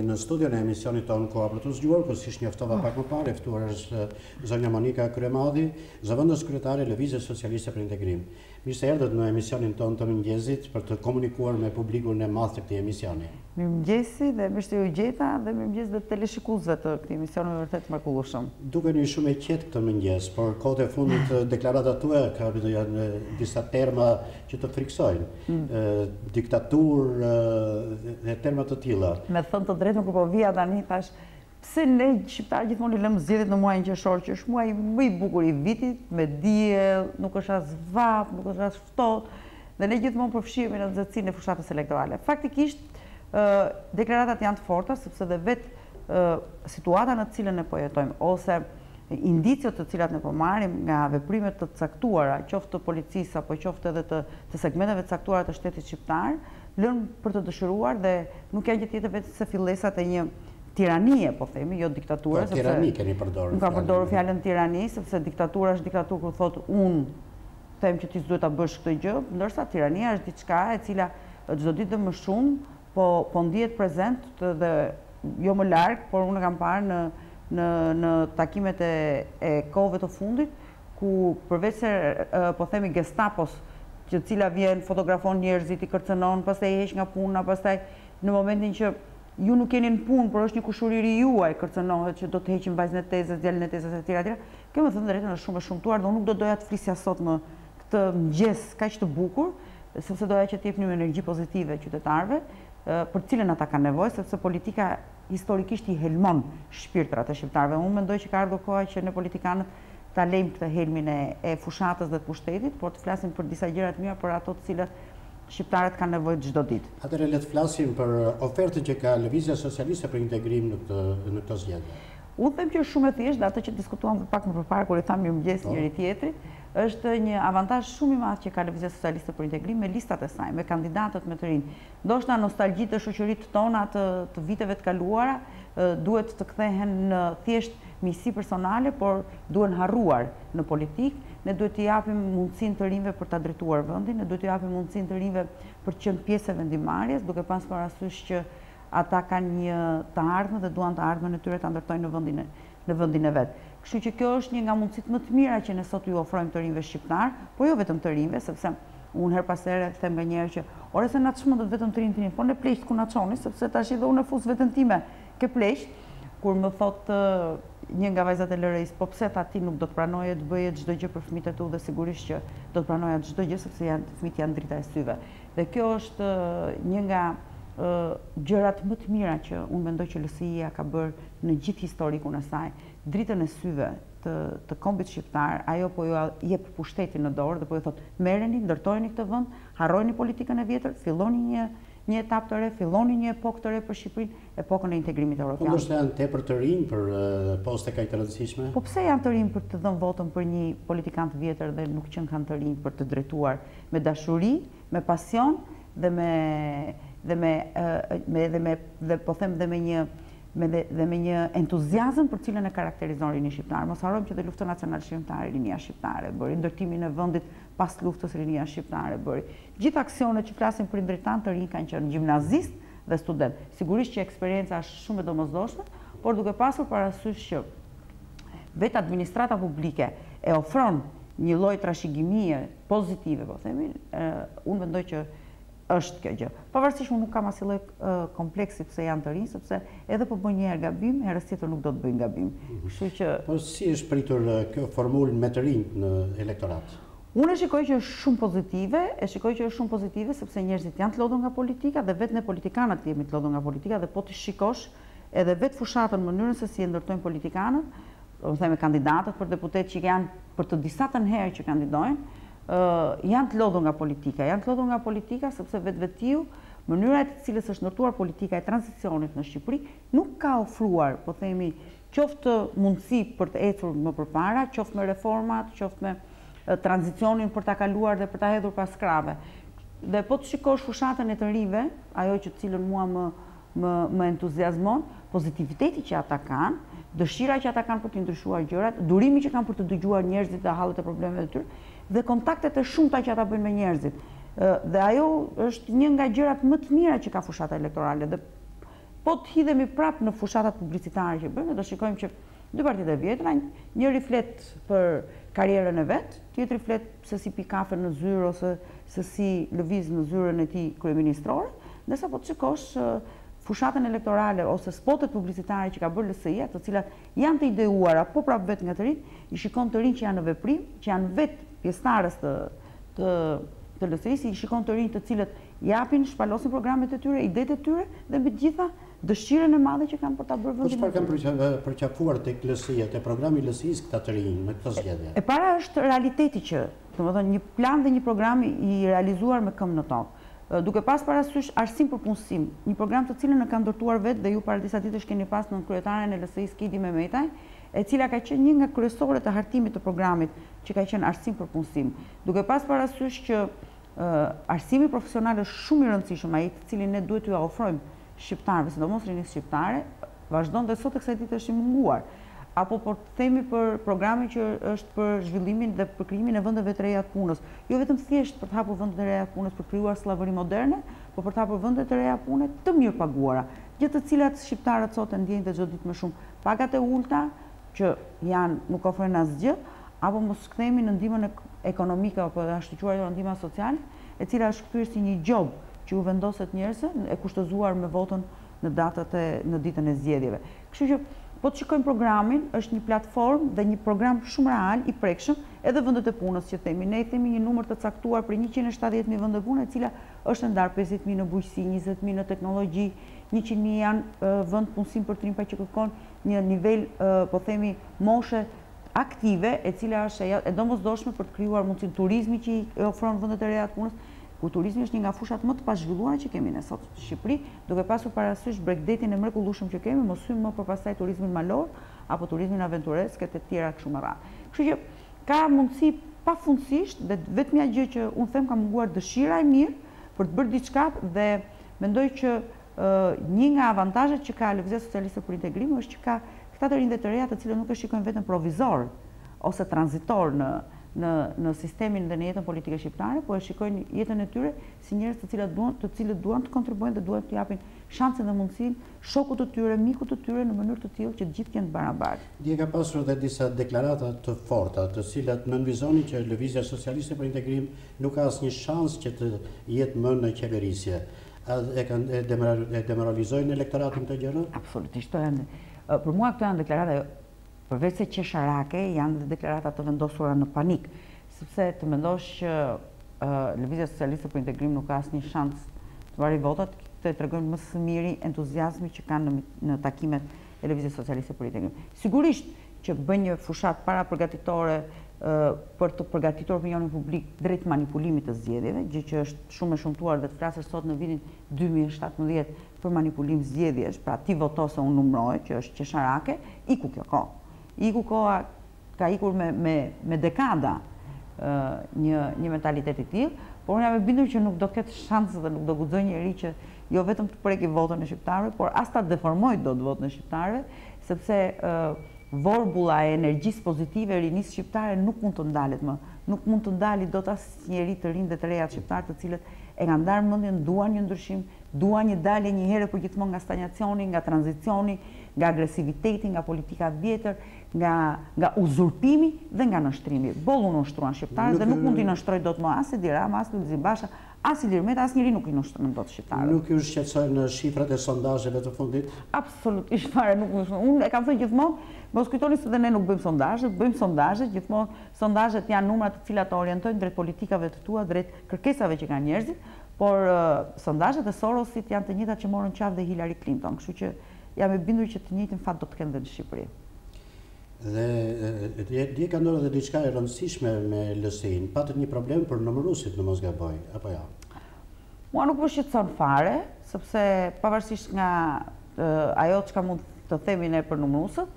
Në studion e emisionit tonë Koha për të zgjuar, ku siç njoftova pak më parë, e ftuar është zonja Monika Kryemadhi, zëvendës kryetare e Lëvizjes Socialiste për Integrim. Mirë se erdhët në emisionin tonë të mëngjesit për të komunikuar me publikun e madh të këtij emisioni. Mirëmëngjesi dhe mirë se u gjeta dhe mirëmëngjes dhe teleshikuesve të këtij emisioni vërtet mrekullueshëm. Dukeni shumë e qetë këtë mëngjes, por kohët e fundit deklaratat tua janë disa terma që të friksojnë. Diktaturë dhe terma të tilla. Me thënë të drejtën kur po vija tani thash pse ne shqiptarë gjithmonë i lëmë zgjedhjet në muajin qershor, që është muaji më i bukur i vitit, me diell, nuk është as vap, nuk është as ftohtë, dhe ne gjithmonë përfshihemi në nxehtësinë e fushatës elektorale. Faktikisht, deklaratat janë të forta, sepse dhe vetë situata në të cilën ne po jetojmë, ose indiciot të cilat ne po marrim nga veprimet të caktuara, qoftë të policisë apo qoftë edhe të segmenteve të caktuara të shtetit shqiptar, lënë për të dëshiruar dhe nuk janë gjë tjetër vetë se fillesat e një tiranie, po themi, jo diktature. Tirani keni përdorur. Nuk ka përdorur fjalën tirani, sepse diktatura është diktaturë kur thotë unë them që ti s'duhet ta bësh këtë gjë, ndërsa tirania është diçka e cila çdo ditë më shumë po ndihet prezent dhe jo më larg, por unë kam parë në takimet e kohëve të fundit, ku përveç se po themi Gestapos, që cila vjen fotografon njerëzit, i kërcënon, pastaj i heq nga puna, pastaj në momentin që ju nuk jeni në punë, por është një kushuriri juaj kërcënohet që do të heqim vajzën e tezës, djalin e tezës e tjera. Kemë thënë drejtën është shumë e shumtuar dhe unë nuk do doja të flisja sot në këtë mëngjes kaq të bukur, sepse doja që të jepnim energji pozitive qytetarëve, për cilën ata kanë nevojë, sepse politika historikisht i helmon shpirtrat e shqiptarëve. Unë mendoj që ka ardhur koha që ne politikanët ta lejmë këtë helmin e fushatës dhe të pushtetit, por të flasim për disa gjëra të mira, për ato të cilat shqiptarët kanë nevojë çdo ditë. Atëherë le të flasim për ofertën që ka Lëvizja Socialiste për Integrim në këtë zgjedhje. Unë them që është shumë e thjeshtë, ato që diskutuam pak më përpara kur i thamë mirëmëngjes njëri tjetrit, është një avantazh shumë i madh që ka Lëvizja Socialiste për Integrim me listat e saj, me kandidatët më të rinj. Ndoshta nostalgji të shoqërisë tona të viteve të kaluara duhet të kthehen në thjesht miqësi personale, por duhen harruar në politikë. Ne duhet të japim mundësinë të rinjve për ta drejtuar vendin, ne duhet të japim mundësinë të rinjve për të qenë pjesë e vendimarrjes, duke pasur parasysh që ata kanë një të ardhmë dhe duan të ardhmën e tyre ta ndërtojnë në vendin e vet. Kështu që kjo është një nga mundësitë më të mira që ne sot ju ofrojmë të rinjve shqiptar, por jo vetëm të rinjve, sepse unë her pas here them nganjëherë që ore se na çmendët vetëm të rinjt, po ne pleqt ku na çoni, sepse tash edhe unë fus veten time ke pleqt, kur më thotë një nga vajzat e LRI-s, po pse ta ti nuk do të pranoje të bëje çdo gjë për fëmijët e tu, dhe sigurisht që do të pranoja çdo gjë sepse fëmijët janë drita e syve. Dhe kjo është një nga gjërat më të mira që unë mendoj që LSI-ja ka bërë në gjithë historikun e saj. Dritën e syve të kombit shqiptar, ajo po ju jep pushtetin në dorë dhe po ju thotë merreni, ndërtojeni këtë vend, harrojeni politikën e vjetër, filloni një etapë të re, filloni një epokë të re për Shqipërinë, epokën e integrimit evropian. Ndoshta janë tepër të rinj për poste kaq të rëndësishme? Po pse janë të rinj për të dhënë votën për një politikan të vjetër dhe nuk që kanë të rinj për të drejtuar me dashuri, me pasion dhe me një entuziazëm për cilën e karakterizon rini shqiptar. Mos harrojmë që dhe lufta nacionale shqiptare, rinia shqiptare bëri, ndërtimin e vendit pas luftës rinia shqiptare bëri. Gjithë aksionet që flasin për indritan të rinj kanë qenë gjimnazist dhe student. Sigurisht që eksperienca është shumë e domosdoshme, por duke pasur parasysh që vetë administrata publike e ofron një lloj trashëgimie pozitive, po themi, unë mendoj që është kjo gjë. Pavarësisht unë nuk kam asnjë lloj kompleksi pse janë të rinj, sepse edhe po bëjnë një herë gabim, herës tjetër nuk do të bëjnë gabim. Kështu që po si është pritur kjo formulë me të rinjt në elektorat? Unë e shikoj që është shumë pozitive, sepse njerëzit janë të lodhur nga politika dhe vetë ne politikanët jemi të lodhur nga politika, dhe po të shikosh edhe vetë fushatën, mënyrën se si e ndërtojnë politikanët, do të themi kandidatët për deputet që janë për të disatën herë që kandidojnë, janë të lodhur nga politika, sepse vetvetiu mënyra e të cilës është ndërtuar politika e tranzicionit në Shqipëri nuk ka ofruar, po themi, qoftë mundësi për të ecur më përpara, qoftë me reformat, qoftë me tranzicionin për ta kaluar dhe për ta hedhur pas krave. Dhe po të shikosh fushatën e të rinjve, ajo që cilën mua më entuziazmon, pozitiviteti që ata kanë, dëshira që ata kanë për të ndryshuar gjërat, durimi që kanë për të dëgjuar njerëzit dhe hallet e problemeve të tyre, dhe kontaktet e shumta që ata bëjnë me njerëzit. Dhe ajo është një nga gjërat më të mira që ka fushata elektorale. Dhe po të hidhemi prapë në fushatat publicitare që bëjmë, do shikojmë që dy partitë e vjetra, njëri flet për karrierën e vet, tjetri flet se si pi kafe në zyrë ose se si lëviz në zyrën e tij kryeministrore, ndërsa po të shikosh fushatën elektorale ose spotet publicitare që ka bërë LSI-ja, të cilat janë të ideuara, po prapë vetë nga të rinj, i shikon të rinj që janë në veprim, që janë vetë pjesëtarës të LSI-s, i shikon të rinj të cilët japin, shpalosin programet e tyre, idetë e tyre dhe mbi të gjitha dëshirën e madhe që kanë për ta bërë vendin. Po çfarë kanë përqafuar tek LSI-ja, te programi i LSI-s këta të rinj me këtë zgjedhje? E para është realiteti që, domethënë, një plan dhe një program i realizuar me këmbë në tokë. Duke pas parasysh arsim për punësim, një program të cilën e ka ndërtuar vetë dhe ju para disa ditësh keni pas në kryetaren e LSI-s Kidi Mehmetaj, e cila ka qenë një nga kryesorët e hartimit të programit që ka qenë arsim për punësim. Duke pas parasysh që arsimi profesional është shumë i rëndësishëm, ai të cilin ne duhet t'ju ofrojmë shqiptarëve, sidomos rinisë shqiptare, vazhdon dhe sot e kësaj dite është i munguar. Apo po të themi për programin që është për zhvillimin dhe për krijimin e vendeve të reja të punës. Jo vetëm thjesht për të hapur vende të reja të punës, për krijuar sllavoëri moderne, por për të hapur vende të reja pune të mirë paguara, gjë të cilat shqiptarët sot e ndjejnë çdo ditë më shumë. Pagat e ulta që nuk ofrojnë asgjë, apo mos kthehemi në ndihmën ekonomike apo ashtu quajtur ndihma sociale, e cila është kthyer si një job që u vendoset njerëzve, e kushtëzuar me votën në ditën e zgjedhjeve. Kështu që po të shikojmë programin, është një platformë dhe një program shumë real i prekshëm edhe vendet e punës që themi. Ne themi një numër të caktuar për 170.000 vende pune, e cila është ndarë 50.000 në bujqësi, 20.000 në teknologji, 100.000 janë vend punësim për trimpa që kërkon një nivel, po themi, moshe aktive, e cila është e domosdoshme për të krijuar mundësinë turizmi që i ofron vendet e reja të punës, ku turizmi është një nga fushat më të pazhvilluara që kemi ne sot në Shqipëri, duke pasur parasysh Bregdetin e mrekullueshëm që kemi, mos hyjmë më përpastaj turizmin malor apo turizmin aventuresk e të tjera kështu me radhë. Kështu që ka mundësi pafundësisht dhe vetmja gjë që unë them ka munguar dëshira e mirë për të bërë diçka dhe mendoj që një nga avantazhet që ka Lëvizja Socialiste për Integrim është që ka këta të rinj dhe të reja të cilët nuk e shikojnë vetëm provizor ose tranzitor në sistemin dhe në jetën politike shqiptare, po e shikojnë jetën e tyre si njerëz të cilët duan të kontribuojnë dhe duan të japin shansin dhe mundësinë shokut të tyre, mikut të tyre në mënyrë të tillë që të gjithë jenë barabartë. Dje ka pasur edhe disa deklarata të forta, të cilat nënvizonin që Lëvizja Socialiste për Integrim nuk ka asnjë shans që të jetë më në qeverisje. E demoralizojnë elektoratin të gjëra? Absolutisht. Për mua këto janë deklarata përveç se qesharake, janë dhe deklarata të vendosura në panik, sepse të mendosh që Lëvizja Socialiste për Integrim nuk ka asnjë shans të marrë votat, të tregojnë më së miri entuziazmi që kanë në takimet e Lëvizjes Socialiste për Integrim. Sigurisht që bën një fushat para përgatitore për të përgatitur opinionin publik drejt manipulimit të zgjedhjeve, gjë që është shumë e shumtuar dhe të flasësh sot në vitin 2017 për manipulim zgjedhjesh, pra ti voto se unë numroj, që është qesharake, iku kjo kohë. Iku koha ka ikur me dekada një mentalitet i tillë, por unë jam e bindur që nuk do ketë shansë dhe nuk do guxojë njeri që jo vetëm të preki votën e shqiptarëve, por as ta deformoj dot votën e shqiptarëve, sepse vorbulla e energjisë pozitive e rinisë shqiptare nuk mund të ndalet më. Nuk mund të ndali dot as njeri të rinj dhe të reja shqiptar të cilët e kanë ndarë mendjen, duan një ndryshim, duan një dalje një herë përgjithmonë nga stagnacioni, nga tranzicioni, nga agresiviteti, nga politika vjetër, nga uzurpimi dhe nga nështrimi. Bollu nështruan shqiptarët dhe nuk mund t'i nështroj dot më as Edi Rama, as Lulzim Basha, as Ilir Meta, as njëri nuk i nështrojnë dot shqiptarët. Nuk ju shqetësojnë shifrat e sondazheve të fundit? Absolutisht fare nuk më shumë. Unë e kam thënë gjithmonë, mos kujtoni se dhe ne nuk bëjmë sondazhe, gjithmonë sondazhet janë numra të cilat të orientojnë drejt politikave të tua, drejt kërkesave që kanë njerëzit, por sondazhet e Sorosit janë të njëjtat që morën qafë dhe Hillary Clinton, kështu që jam e bindur që të njëjtin fat do të kenë dhe në Shqipëri. Dhe dje ka ndodhur edhe diçka e rëndësishme me LSI-n, patët një problem për numëruesit në mos gaboj, apo jo? Mua nuk më shqetëson fare, sepse pavarësisht nga ajo çka mund të themi ne për numëruesët,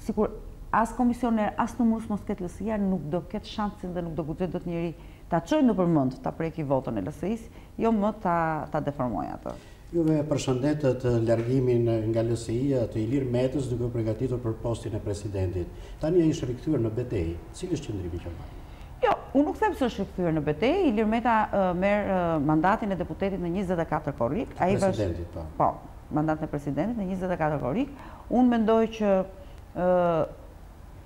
sikur as komisioner, as numërues mos ketë LSI-ja, nuk do ketë shansin dhe nuk do guxojë dot njëri ta çojë nëpërmend ta preki votën e LSI-s, jo më ta deformojë atë. Juve përshëndetet largimin nga LSI-ja të Ilir Metës duke përgatitur për postin e presidentit. Tani ai është rikthyer në betejë. Cili është qëndrimi që ka? Jo, unë nuk them se është rikthyer në betejë. Ilir Meta merr mandatin e deputetit në 24 korrik. Presidentit, po. Po, mandatin e presidentit në 24 korik. Unë mendoj që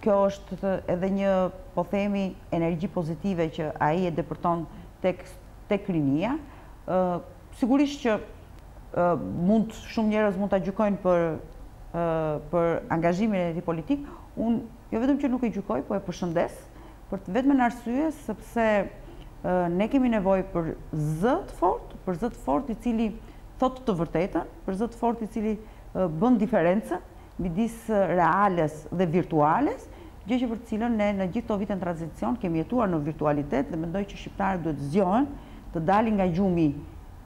kjo është edhe një, po themi, energji pozitive që ai e depërton tek rinia. Sigurisht që shumë njerëz mund ta gjykojnë për angazhimin e tij politik. Unë jo vetëm që nuk e gjykoj, po e përshëndes për vetëm arsye sepse ne kemi nevojë për zë të fortë i cili thotë të vërtetën, për zë të fortë i cili bën diferencën midis reales dhe virtuales, gjë që për të cilën ne në gjithë këto vite në tranzicion kemi jetuar në virtualitet dhe mendoj që shqiptarët duhet zgjohen të dalin nga gjumi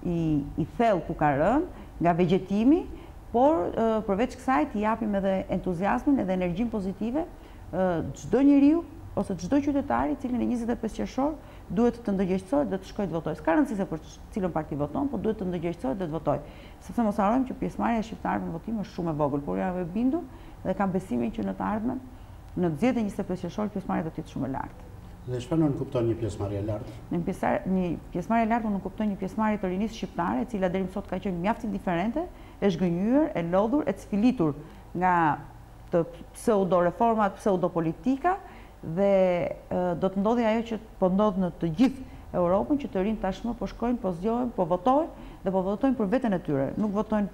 i thellë ku ka rënë, nga vegjetimi, por përveç kësaj të japim edhe entuziazmin edhe energjinë pozitive çdo njeriu ose çdo qytetari i cili në 25 qershor duhet të ndërgjegjësohet dhe të shkojë të votojë. S'ka rëndësi se për cilën parti voton, por duhet të ndërgjegjësohet dhe të votojë. Sepse mos harrojmë që pjesëmarrja e shqiptarëve në votim është shumë e vogël, por jam e bindur dhe kam besimin që në të ardhmen në zgjedhjet e 25 qershorit pjesëmarrja do të jetë shumë e lartë. Dhe çfarë nuk kupton një pjesëmarrje e lartë? Një pjesëmarrje e lartë nuk kupton një pjesëmarrje të rinisë shqiptare, e cila deri më sot ka qenë mjaft indiferente, e zhgënjur, e lodhur, e cfilitur nga të pseudo-reformat, pseudo-politika dhe do të ndodhi ajo që po ndodh në të gjithë Europën, që të rinj tashmë po shkojnë, po zgjohen, po votojnë dhe po votojnë për veten e tyre, nuk votojnë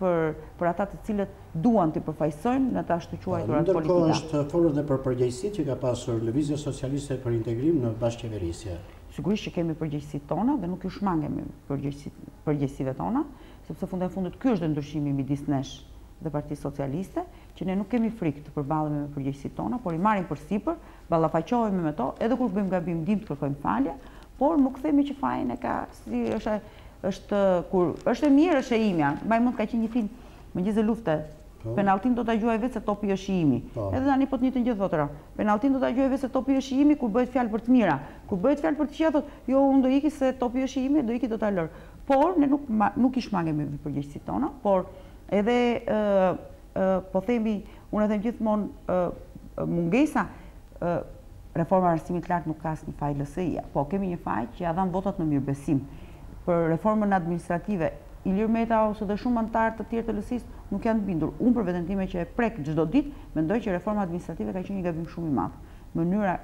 për ata të cilët duan të përfaqësojnë në ta ashtu quajturat politika. Ndërkohë është folur dhe për përgjegjësitë që ka pasur Lëvizja Socialiste për Integrim në bashkëqeverisje. Sigurisht që kemi përgjegjësitë tona dhe nuk ju shmangemi përgjegjësive tona, sepse fund e fundit ky është ndryshimi midis nesh dhe Partisë Socialiste, që ne nuk kemi frikë të përballemi me përgjegjësitë tona, por i marrim përsipër, ballafaqohemi me to, edhe kur bëjmë gabim dim të kërkojmë falje, por nuk themi që fajin e ka si është e mirë, është e imja. Mbaj mund ka qenë një film Mëngjes e lufte. Penalltin do ta gjuaj vetë se topi është i imi. Edhe tani po të njëjtën gjë thotë. Penalltin do ta gjuaj vetë se topi është i imi kur bëhet fjalë për të mira. Kur bëhet fjalë për të këqija thotë, jo unë do iki se topi është i imi, do iki do ta lër. Por ne nuk i shmangemi me përgjegjësitë tona, por edhe po themi, unë e them gjithmonë mungesa reforma arsimit të lartë nuk ka asnjë faj LSI-ja, po kemi një faj që ja dhan votat në mirëbesim. Për reformën administrative, Ilir Meta ose dhe shumë anëtarë të tjerë të LSI-s nuk janë bindur. Unë për veten time që e prek çdo ditë, mendoj që reforma administrative ka qenë një gabim shumë i madh. Mënyra,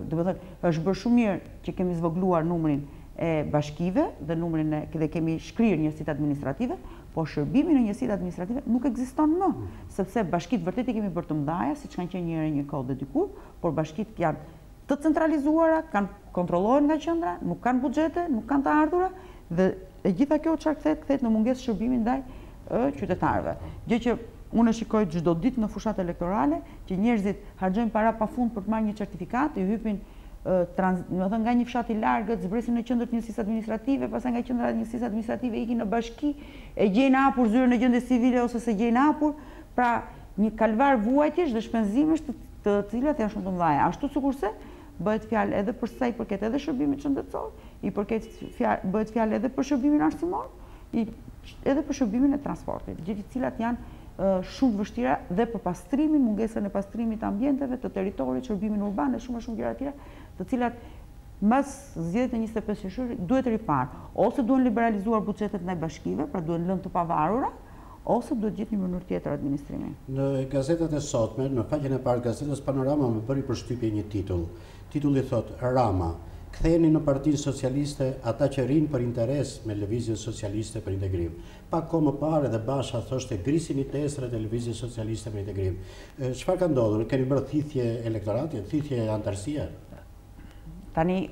domethënë, është bërë shumë mirë që kemi zvogluar numrin e bashkive dhe numrin dhe kemi shkrirë njësitë administrative, por shërbimi në njësitë administrative nuk ekziston më, sepse bashkitë vërtet i kemi bërë të mëdha, siç kanë qenë njëherë një kohë dhe dikur, por bashkitë janë të centralizuara, kontrollohen nga qendra, nuk kanë buxhete, nuk kanë të ardhura dhe e gjitha kjo çfarë kthehet në mungesë shërbimi ndaj qytetarëve. Gjë që unë shikoj çdo ditë në fushat elektorale, që njerëzit harxojnë para pafund për të marrë një certifikat, i hypin nga një fshat i largët, zbresin në qendër të njësisë administrative, pastaj nga qendra e njësisë administrative ikin në bashki, e gjejnë hapur zyrën e gjendjes civile ose se gjejnë hapur, pra një kalvar vuajtjesh dhe shpenzimesh të cilat janë shumë të mëdha. Ashtu sikurse bëhet fjalë edhe për sa i përket edhe shërbimit shëndetësor, bëhet fjalë edhe për shërbimin arsimor, edhe për shërbimin e transportit, gjë të cilat janë shumë të vështira dhe për pastrimin, mungesën e pastrimit të ambienteve, të territorit, shërbimin urban e shumë gjëra tjera, të cilat mas zgjedhjet e 25 qershorit duhet ripar, ose duhen liberalizuar buxhetet ndaj bashkive, pra duhen lënë të pavarura, ose duhet gjetë një mënyrë tjetër administrimi. Në gazetat e sotme, në faqen e parë gazetës Panorama më bëri përshtypje një titull. Titulli thot: Rama, ktheheni në Partinë Socialiste ata që rinë për interes me Lëvizjen Socialiste për Integrim. Pak kohë më parë edhe Basha thoshte grisin i tesrat e Lëvizjes Socialiste për Integrim. Çfarë ka ndodhur? Keni bërë thithje elektorati, thithje antarësie? Tani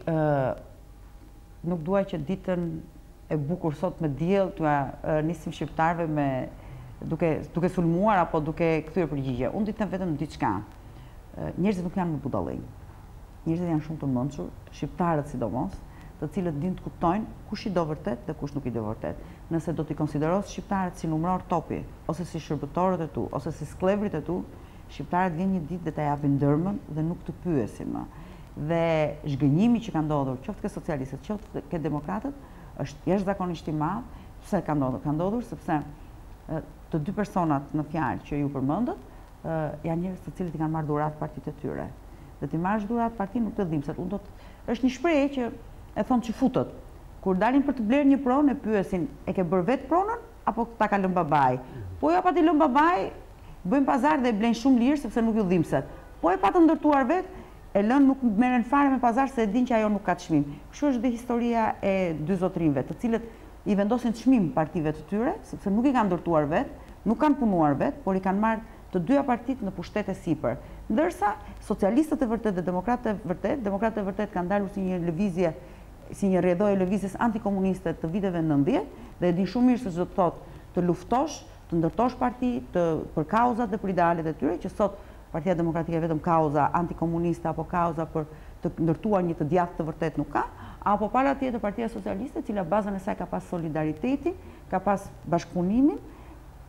nuk dua që ditën e bukur sot me diell t'ua nisim shqiptarëve me duke sulmuar apo duke kthyer përgjigje. Unë ditë vetëm diçka. Njerëzit nuk janë më budallëj. Njerëzit janë shumë të mençur, shqiptarët sidomos, të cilët din të kuptojnë kush i do vërtet dhe kush nuk i do vërtet. Nëse do t'i konsideros shqiptarët si numëror topi, ose si shërbëtorët e tu, ose si sklevrit e tu, shqiptarët vjen një ditë dhe ta japin dërmën dhe nuk të pyesin më. Dhe zhgënjimi që ka ndodhur, qoftë ke socialistët, qoftë ke demokratët, është jashtëzakonisht i madh. Pse ka ndodhur? Ka ndodhur sepse të dy personat në fjalë që ju përmendët janë njerëz të cilët i kanë marrë dhuratë partitë e tyre. Dhe ti marrësh dhuratë partinë nuk të dhimbset. Është një shprehje që e thon që futët. Kur dalin për të blerë një pronë, e pyesin, e ke bërë vetë pronën apo ta ka lënë babai? Po ja pa t'i lëm babaj, bëjmë pazar dhe blenë shumë lirë sepse nuk ju dhimbset. Po e pa të ndërtuar vetë, e lënë nuk merren fare me pazar se e din që ajo nuk ka çmim. Kështu është dhe historia e dy zotrinëve, të cilët i vendosin çmim partive të tyre, sepse nuk i kanë ndërtuar vetë, nuk kanë punuar vetë, por i kanë marrë të dyja partitë në pushtete sipër. Ndërsa socialistët e vërtet dhe demokratët e vërtet kanë dalur si një lëvizje, si një rrjedhojë lëvizjes antikomuniste të viteve 90 dhe e din shumë mirë se çdo të thotë të luftosh, të ndërtosh parti për kauzat dhe për idealet e tyre, që sot Partia Demokratike e vetëm kauza antikomuniste apo kauza për të ndërtuar një të djathtë të vërtet nuk ka, apo para tjetër Partia Socialiste, cila bazën e saj ka pas solidaritetin, ka pas bashkëpunimin,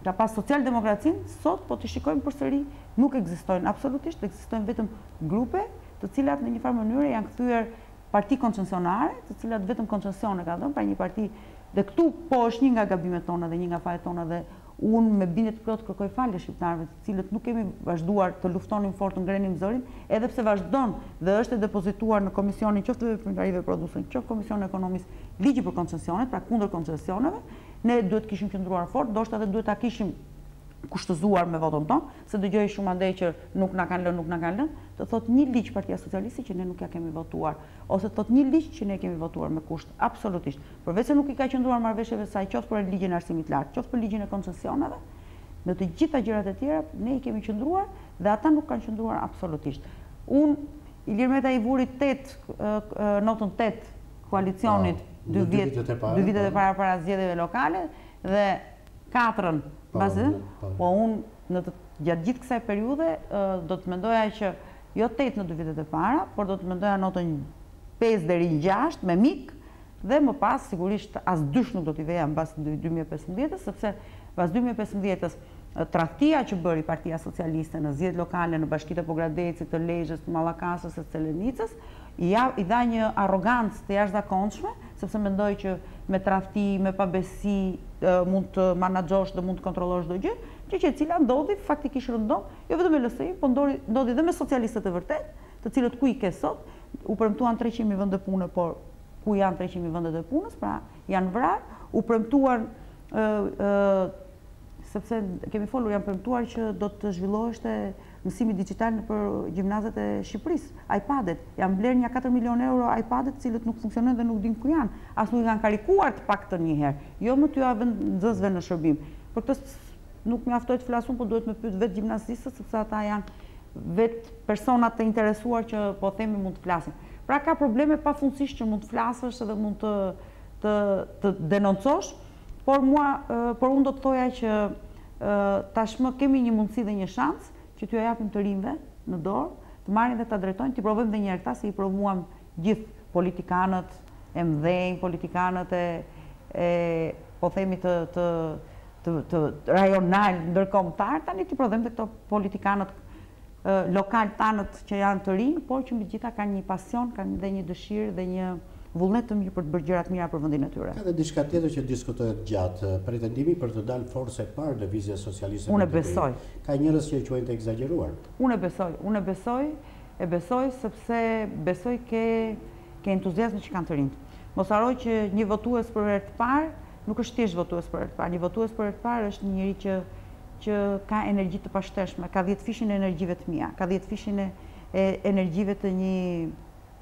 ka pas socialdemokracinë, sot po të shikojmë përsëri nuk ekzistojnë absolutisht, ekzistojnë vetëm grupe të cilat në një farë mënyrë janë kthyer parti koncesionare, të cilat vetëm koncesione ka dhënë, pra një parti dhe këtu po është një nga gabimet tona dhe një nga fajet tona dhe unë me bindje të plotë kërkoj falje shqiptarëve, të cilët nuk kemi vazhduar të luftonim fort, të ngrenim zërin, edhe pse vazhdon dhe është e depozituar në komisionin qoftë të veprimtarive produsen, qoftë komisionin ekonomisë, ligji për koncesionet, pra kundër koncesioneve, ne duhet kishim qëndruar fort, ndoshta edhe duhet ta kishim kushtëzuar me voton tonë, se dëgjoj shumë andej që nuk na kanë lënë, të thot një ligj Partia Socialiste që ne nuk ja kemi votuar, ose të thot një ligj që ne kemi votuar me kusht, absolutisht. Përveç se nuk i ka qëndruar marrëveshjeve saj, qoftë për ligjin e arsimit lart, qoftë për ligjin e koncesioneve, në të gjitha gjërat e tjera ne i kemi qëndruar dhe ata nuk kanë qëndruar absolutisht. Unë Ilir Meta i vuri notën 8 koalicionit 2 vitet e para zgjedhjeve lokale dhe 4 po unë gjatë gjithë kësaj periudhe do të mendoja që jo 8 në 2 vitet e para, por do të mendoja notën 5 deri në 6 me mik dhe më pas sigurisht as dysh nuk do t'i veja mbas 2015, sepse pas 2015-s tradhtia që bëri Partia Socialiste në zgjedhjet lokale në bashkitë e Pogradecit, të Lezhës, të Mallakasës, të Celenicës, i dha një arrogancë të jashtëzakonshme, sepse mendoi që me tradhti, me pabesi mund të menaxhosh dhe mund të kontrollosh çdo gjë, që e cila ndodhi faktikisht rëndom, jo vetëm me LSI, por ndodhi edhe me socialistët e vërtet, të cilët ku i ke sot, u premtuan 300.000 vende pune, por ku janë 300.000 vendet e punës, pra janë vrarë, u premtuan sepse kemi folur, janë premtuar që do të zhvilloheshte mësimi digital për gjimnazet e Shqipërisë, iPadet. Janë blerë një 4 milion euro iPadet, cilët nuk funksionojnë dhe nuk din ku janë. As nuk i kanë karikuar të paktën një herë. Jo më t'ju nxënësve në shërbim. Për këtë nuk mjaftoj të flasun, por duhet me pyet vetë gjimnazistët, sepse ata janë vetë personat të interesuar që po themi mund të flasin. Pra ka probleme pafundësisht që mund të flasësh edhe mund të denoncosh, por unë do të thoja që tashmë kemi një mundësi dhe një shans që t'ju japim të rinjve në dorë, të marrin dhe të drejtojnë, t'i provojmë dhe njerë këta, se i provuam gjithë politikanët e mdhenj, politikanët po themi të rajonal, ndërkombëtar, tani t'i provojmë dhe këto politikanët lokal tanët që janë të rinj, por që mbi gjitha kanë një pasion, kanë dhe një dëshirë dhe një vullnet të mirë për të bërë gjërat mira për vendin e tyre. Ka dhe diçka tjetër që diskutohet gjatë, pretendimi për të dalë forse parë lëvizja socialiste. Unë e besoj. Ka njerëz që e quajnë të egzageruar. Unë e besoj sepse besoj ke entuziazëm që kanë të rinjt. Mos haroj që një votues për herë të parë nuk është thjesht votues për herë të parë. Një votues për herë të parë është një njeri që ka energji të pashteshme, ka 10 fishin e energjive të mia, ka 10 fishin e energjive të një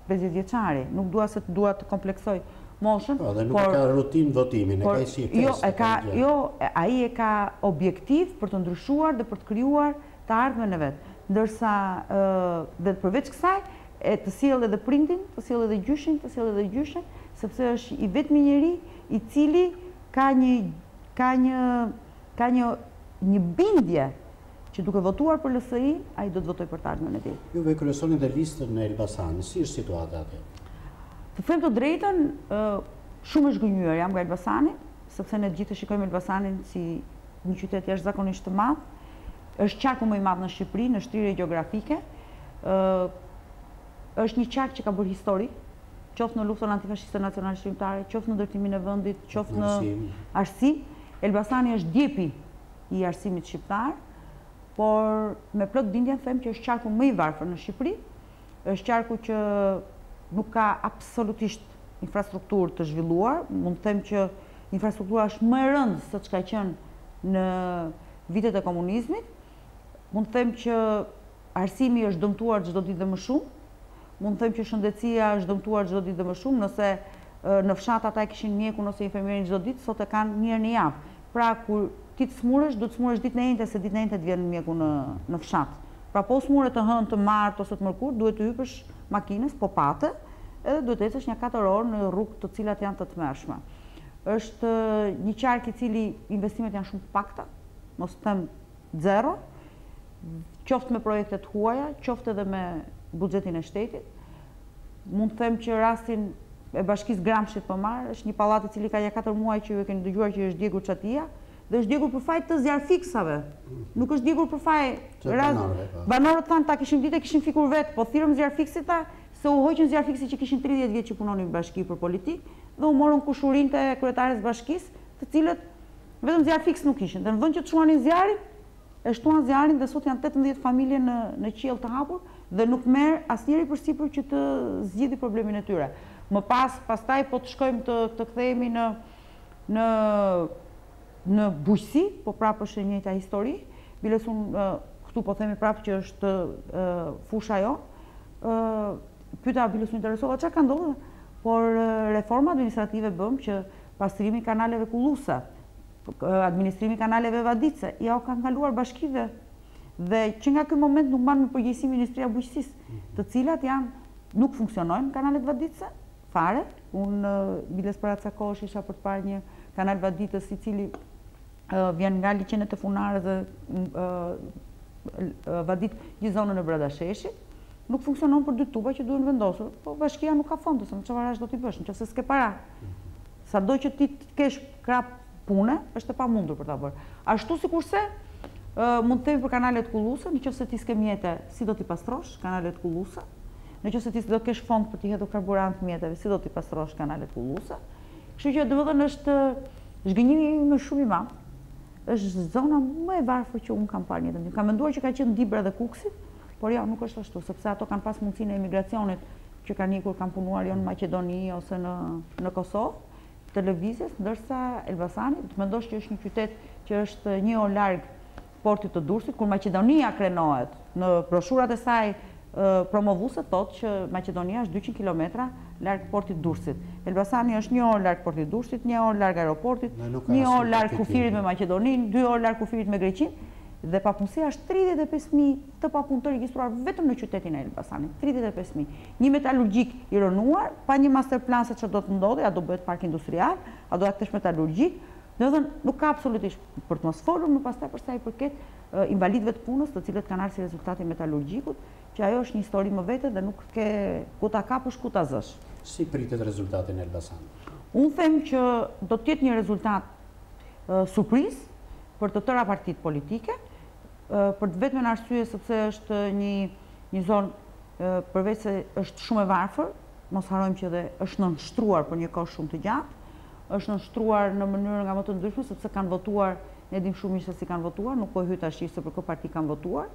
50 vjeçari, nuk dua se të kompleksoj moshën. Dhe nuk ka rutinë votimin, e ka si festë. Jo, ai e ka objektiv për të ndryshuar dhe për të krijuar të ardhmen e vet. Ndërsa dhe përveç kësaj, të sjell edhe prindin, të sjell edhe gjyshin, të sjell edhe gjyshen, sepse është i vetmi njeri i cili ka një bindje që duke votuar për LSI, ai do të votoj për të ardhmen e tij. Juve kryesoni dhe listën në Elbasan, si është situata atje? Të them të drejtën, shumë është gënjur jam nga Elbasani, sepse ne gjithë shikojmë Elbasanin si një qytet jashtëzakonisht të madh. Është qarku më i madh në Shqipëri, në shtrirje gjeografike. Është një qark që ka bërë histori, qoftë në luftën antifashiste nacionale shqiptare, qoftë në ndërtimin e vendit, qoftë në arsim. Elbasani është djepi i arsimit shqiptar, por me plot bindjen them që është qarku më i varfër në Shqipëri, është qarku që nuk ka absolutisht infrastrukturë të zhvilluar, mund të them që infrastruktura është më e rëndë se çka qenë vitet e komunizmit. Mund të them që arsimi është dëmtuar çdo ditë dhe më shumë. Mund të them që shëndetësia është dëmtuar çdo ditë dhe më shumë, nëse në fshat ata e kishin mjekun ose infermierin çdo ditë, sot e kanë mirë në javë. Pra kur ti të smuresh, do të smuresh ditën e njëjtë, se ditën e njëjtë të vjen mjeku në fshat. Pra po smure të hënë, të martë ose të mërkur, duhet të hypësh makinës, po pate, edhe duhet të ecësh një 4 orë në rrugë të cilat janë të tmerrshme. Është një qark i cili investimet janë shumë të pakta, mos të them zero, qoftë me projektet huaja, qoftë edhe me buxhetin e shtetit. Mund të them që rastin e bashkisë Gramshit për marë, është një pallat i cili ka ja 4 muaj që ju e keni dëgjuar që është djegur çatia, dhe është djegur për faj të zjarfiksave. Nuk është djegur për faj banorët thanë ta kishin ditë, kishin fikur vetë, po thirrëm zjarfiksit ta, se u hoqën zjarfiksit që kishin 30 vjet që punonin në bashki për politikë, dhe u morën kushurinë të kryetares bashkisë, të cilët vetëm zjarfiks nuk ishin. Dhe në vend që të shuanin zjarin, e shtuan zjarin dhe sot janë 18 familje në qiell të hapur dhe nuk merr asnjëri përsipër që të zgjidhë problemin e tyre. Më pastaj po të shkojmë të kthehemi në bujqësi, po prapë është e njëjta histori. Biles unë këtu po themi prapë që është fusha jo. Pyeta biles unë interesova çfarë ka ndodhur, por reforma administrative bëm që pastrimi kanaleve kulluese, administrimi kanaleve vadice, ja o kanë kaluar bashkive dhe që nga ky moment nuk mban me përgjegjësi Ministria e Bujqësisë, të cilat nuk funksionojnë kanalet vadice fare. Unë biles para ca kohësh isha për të parë një kanal vaditës i cili vjen nga liçenet e Funarës dhe vadit një zonën e Bradasheshit. Nuk funksionon për 2 tuba që duhen vendosur, po bashkia nuk ka fonde, se më çfarë do t'i bësh, nëse s'ke para. Sado që ti të kesh krap pune, është e pamundur për ta bërë. Ashtu sikurse mund të themi për kanalet kulluese, nëse ti s'ke mjete, si do t'i pastrosh kanalet kulluese? Nëse ti do kesh fond për t'i hedhur karburant mjeteve, si do t'i pastrosh kanalet kulluese? Kështu që domethënë është zhgënjimi më shumë i madh. Është zona më e varfër që unë kam parë në jetën time. Kam menduar që ka qenë Dibra dhe Kuksi, por ja, nuk është ashtu, sepse ato kanë pas mundësinë e emigracionit që kanë ikur, kanë punuar jo në Maqedoni ose në Kosovë, të lëvizjes, ndërsa Elbasani, të mendosh që është një qytet që është 1 orë larg portit të Durrësit, kur Maqedonia krenohet, në broshurat e saj promovuese thotë që Maqedonia është 200 kilometra larg portit të Durrësit. Elbasani është 1 orë larg portit të Durrësit, 1 orë larg aeroportit, 1 orë larg kufirit me Maqedoninë, 2 orë larg kufirit me Greqinë, dhe papunësia është 35.000 të papunë të regjistruar vetëm në qytetin e Elbasanit. 35.000. Një metalurgjik i rënuar, pa një master plan se çfarë do të ndodhi, a do bëhet park industrial, a do aktesh metalurgjik. Domethënë nuk ka absolutisht për të mos folur më pastaj për sa i përket invalidëve të punës, të cilët kanë ardhur si rezultati i metalurgjikut, që ajo është një histori më vete dhe nuk ke ku ta kapësh, ku ta zësh. Si pritet rezultati në Elbasan? Unë them që do të jetë një rezultat surprizë për të tëra partitë politike, për të vetmen arsye sepse është një zonë përveç se është shumë e varfër, mos harrojmë që edhe është nënshtruar për një kohë shumë të gjatë, është nënshtruar në mënyrë nga më të ndryshme sepse kanë votuar, ne dim shumë mirë se si kanë votuar, nuk po hyj tash se për kë parti kanë votuar,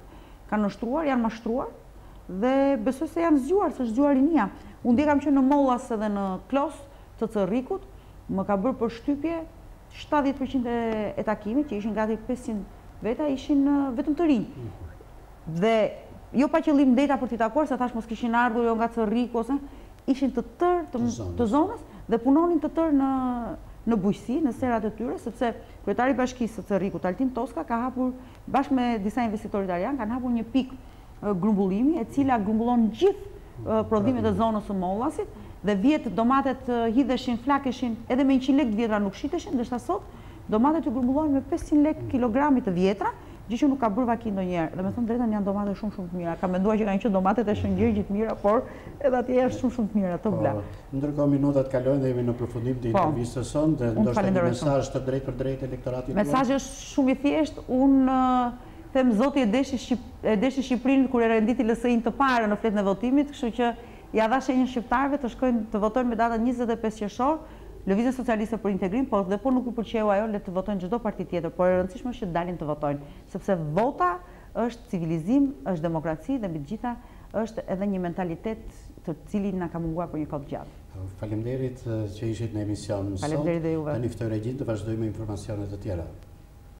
kanë nënshtruar, janë mashtruar dhe besoj se janë zgjuar, se është zgjuar rinia. Unë di kam qenë në Mollas edhe në Klos të Cerrikut, më ka bërë përshtypje 70% e takimit, që ishin gati 500 veta, ishin vetëm të rinj. Dhe jo pa qëllim ndeta për t'i takuar, se thash mos kishin ardhur jo nga Cerriku ose ishin të tërë të zonës dhe punonin të tërë në bujqësi, në serat e tyre, sepse kryetari i bashkisë së Cerrikut, Altin Toska, ka hapur bashkë me disa investitorë italianë, kanë hapur një pikë grumbullimi, e cila grumbullon gjithë prodhimet e zonës së Mollasit, dhe vjetë domatet hidheshin, flakeshin, edhe me 100 lekë të vjetra nuk shiteshin, ndërsa sot domatet ju grumbullohen me 500 lekë kilogramit të vjetra, gjë që nuk ka bërë vaki ndonjëherë. Dhe me thënë drejtën janë domate shumë të mira. Ka menduar që kanë qenë domatet e Shëngjërgjit mira, por edhe atje janë shumë të mira, të bla. Ndërkohë minutat kalojnë dhe jemi në përfundim të intervistës sonë, dhe ndoshta një mesazh të drejtë për drejtë elektoratit tuaj. Mesazhi është shumë i thjeshtë. Unë them Zoti e deshi Shqipërinë kur e renditi LSI-n të parë në fletën e votimit, kështu që ja dha shenjën shqiptarëve të shkojnë të votojnë me datën 25 qershor, Lëvizja Socialiste për Integrim, por dhe po nuk i pëlqeu ajo, le të votojnë çdo parti tjetër, por e rëndësishme është që dalin të votojnë, sepse vota është civilizim, është demokraci dhe mbi të gjitha është edhe një mentalitet të cilin na ka munguar për një kohë të gjatë. Faleminderit që ishit në emision sot. Faleminderit dhe juve. Tani ftoj regjin të vazhdojmë informacionet të tjera.